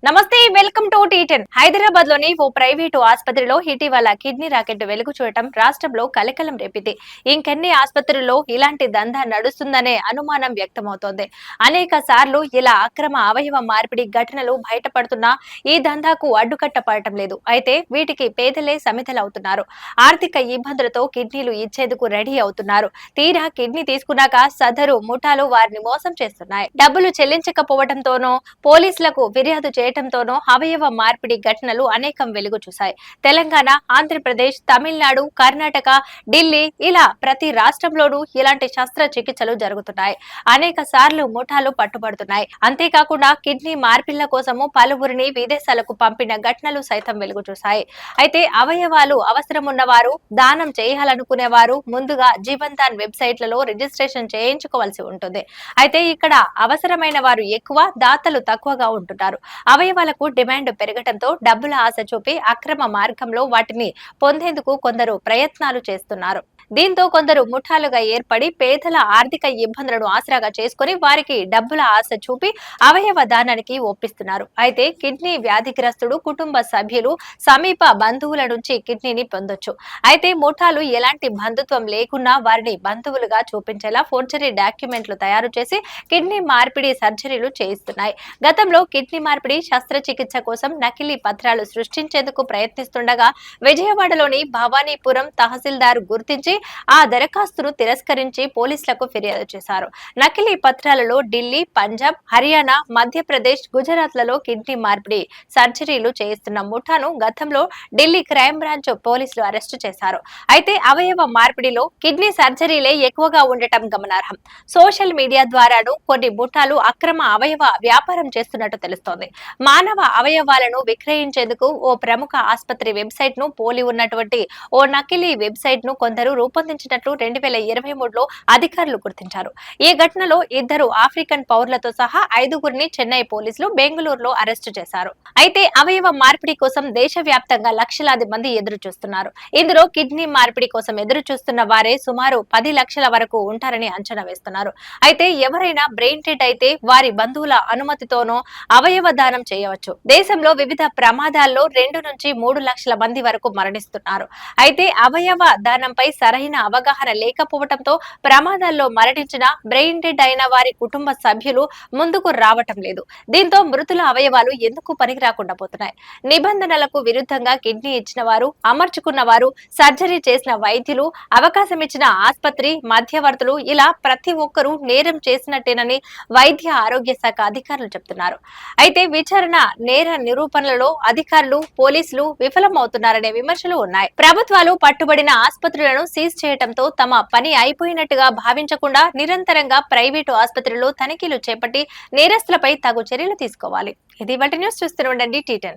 నమస్తే, welcome to టీ10. Hyderabad లోని ఓ private ఆసుపత్రిలో ఇటీవల కిడ్నీ రాకెట్ వెలుగు చూడటం రాష్ట్రంలో కలకలం రేపింది. ఇంకెన్ని ఆసుపత్రుల్లో ఇలాంటి దందా నడుస్తుందనే అనుమానం వ్యక్తమవుతోంది. అనేక సార్లు ఇలా అక్రమ అవయవ మార్పిడి ఘటనలు బయటపడుతున్నా ఈ దందాకు అడ్డుకట్టపడటం లేదు. అయితే వీటికి పేదలే సమిధలవుతున్నారు. ఆర్థిక ఇబ్బందులతో కిడ్నీలు ఇచ్చేందుకు రెడీ అవుతున్నారు. తీరా కిడ్నీ తీసుకున్నాక సదరు ముఠాలు వారిని మోసం చేస్తున్నాయి. డబ్బులు చెల్లించకపోవడంతోనో పోలీసులకు ఫిర్యాదు చేయడంతోనో అవయవ మార్పిడి ఘటనలు అనేకం వెలుగు చూశాయి. తెలంగాణ, ఆంధ్రప్రదేశ్, తమిళనాడు, కర్ణాటక, ఢిల్లీ ఇలా ప్రతి రాష్ట్రంలోనూ ఇలాంటి శస్త్రచికిత్సలు జరుగుతున్నాయి. అనేక సార్లు ముఠాలు పట్టుబడుతున్నాయి. అంతేకాకుండా కిడ్నీ మార్పిళ్ల కోసము పలువురిని విదేశాలకు పంపిన ఘటనలు సైతం వెలుగు చూశాయి. అయితే అవయవాలు అవసరమున్న వారు, దానం చేయాలనుకునే వారు ముందుగా జీవన్ దాన్ వెబ్సైట్లలో రిజిస్ట్రేషన్ చేయించుకోవాల్సి ఉంటుంది. అయితే ఇక్కడ అవసరమైన వారు ఎక్కువ, దాతలు తక్కువగా ఉంటున్నారు. అవయవాలకు డిమాండ్ పెరగడంతో డబ్బుల ఆశ చూపి అక్రమ మార్గంలో వాటిని పొందేందుకు కొందరు ప్రయత్నాలు చేస్తున్నారు. దీంతో కొందరు ముఠాలుగా ఏర్పడి పేదల ఆర్థిక ఇబ్బందులను ఆసరాగా చేసుకుని వారికి డబ్బుల ఆశ చూపి అవయవ దానానికి ఒప్పిస్తున్నారు. అయితే కిడ్నీ వ్యాధిగ్రస్తుడు కుటుంబ సభ్యులు, సమీప బంధువుల నుంచి కిడ్నీని పొందొచ్చు. అయితే ముఠాలు ఎలాంటి బంధుత్వం లేకున్నా వారిని బంధువులుగా చూపించేలా ఫోర్జరీ డాక్యుమెంట్లు తయారు చేసి కిడ్నీ మార్పిడి సర్జరీలు చేయిస్తున్నాయి. గతంలో కిడ్నీ మార్పిడి శస్త్రచికిత్స కోసం నకిలీ పత్రాలు సృష్టించేందుకు ప్రయత్నిస్తుండగా విజయవాడలోని భవానీపురం తహసీల్దార్ గుర్తించి ఆ దరఖాస్తును తిరస్కరించి పోలీసులకు ఫిర్యాదు చేశారు. నకిలీ పత్రాలలో ఢిల్లీ, పంజాబ్, హర్యానా, మధ్యప్రదేశ్, గుజరాత్ లలో కిడ్నీ మార్పిడి సర్జరీలు చేయిస్తున్న ముఠాను గతంలో ఢిల్లీ క్రైమ్ బ్రాంచ్ పోలీసులు అరెస్టు చేశారు. అయితే అవయవ మార్పిడిలో కిడ్నీ సర్జరీలే ఎక్కువగా ఉండటం గమనార్హం. సోషల్ మీడియా ద్వారాను కొన్ని ముఠాలు అక్రమ అవయవ వ్యాపారం చేస్తున్నట్టు తెలుస్తోంది. మానవ అవయవాలను విక్రయించేందుకు ఓ ప్రముఖ ఆసుపత్రి వెబ్సైట్ ను పోలి ఉన్నటువంటి ఓ నకిలీ వెబ్సైట్ ను కొందరు రూపొందించినట్లు 2023లో అధికారులు గుర్తించారు. ఈ ఘటనలో 2 ఆఫ్రికన్ పౌరులతో సహా 5గురిని చెన్నై పోలీసులు బెంగళూరులో అరెస్టు చేశారు. అయితే అవయవ మార్పిడి కోసం దేశవ్యాప్తంగా లక్షలాది మంది ఎదురు చూస్తున్నారు. ఇందులో కిడ్నీ మార్పిడి కోసం ఎదురు చూస్తున్న వారే సుమారు 10 లక్షల వరకు ఉంటారని అంచనా వేస్తున్నారు. అయితే ఎవరైనా బ్రెయిన్ డెడ్ అయితే వారి బంధువుల అనుమతితోనో అవయవ దానం చేయవచ్చు. దేశంలో వివిధ ప్రమాదాల్లో 2 నుంచి 3 లక్షల మంది వరకు మరణిస్తున్నారు. అయితే అవయవ దానంపై సరైన అవగాహన లేకపోవడంతో ప్రమాదాల్లో మరణించిన, బ్రెయిన్ డెడ్ అయిన వారి కుటుంబ సభ్యులు ముందుకు రావటం లేదు. దీంతో మృతుల అవయవాలు ఎందుకు పనికి రాకుండా పోతున్నాయి. నిబంధనలకు విరుద్ధంగా కిడ్నీ ఇచ్చిన వారు, అమర్చుకున్న వారు, సర్జరీ చేసిన వైద్యులు, అవకాశం ఇచ్చిన ఆసుపత్రి మధ్యవర్తులు ఇలా ప్రతి ఒక్కరూ నేరం చేసినట్టేనని వైద్య ఆరోగ్య శాఖ అధికారులు చెబుతున్నారు. అయితే విచారణ, నేర నిరూపణలలో అధికారులు, పోలీసులు విఫలమవుతున్నారనే విమర్శలు ఉన్నాయి. ప్రభుత్వాలు పట్టుబడిన ఆసుపత్రులను సీజ్ చేయడంతో తమ పని అయిపోయినట్టుగా భావించకుండా నిరంతరంగా ప్రైవేటు ఆసుపత్రుల్లో తనిఖీలు చేపట్టి నేరస్తులపై తగు చర్యలు తీసుకోవాలి. ఇది వాటి న్యూస్. చూస్తూనే ఉండండి టీ10.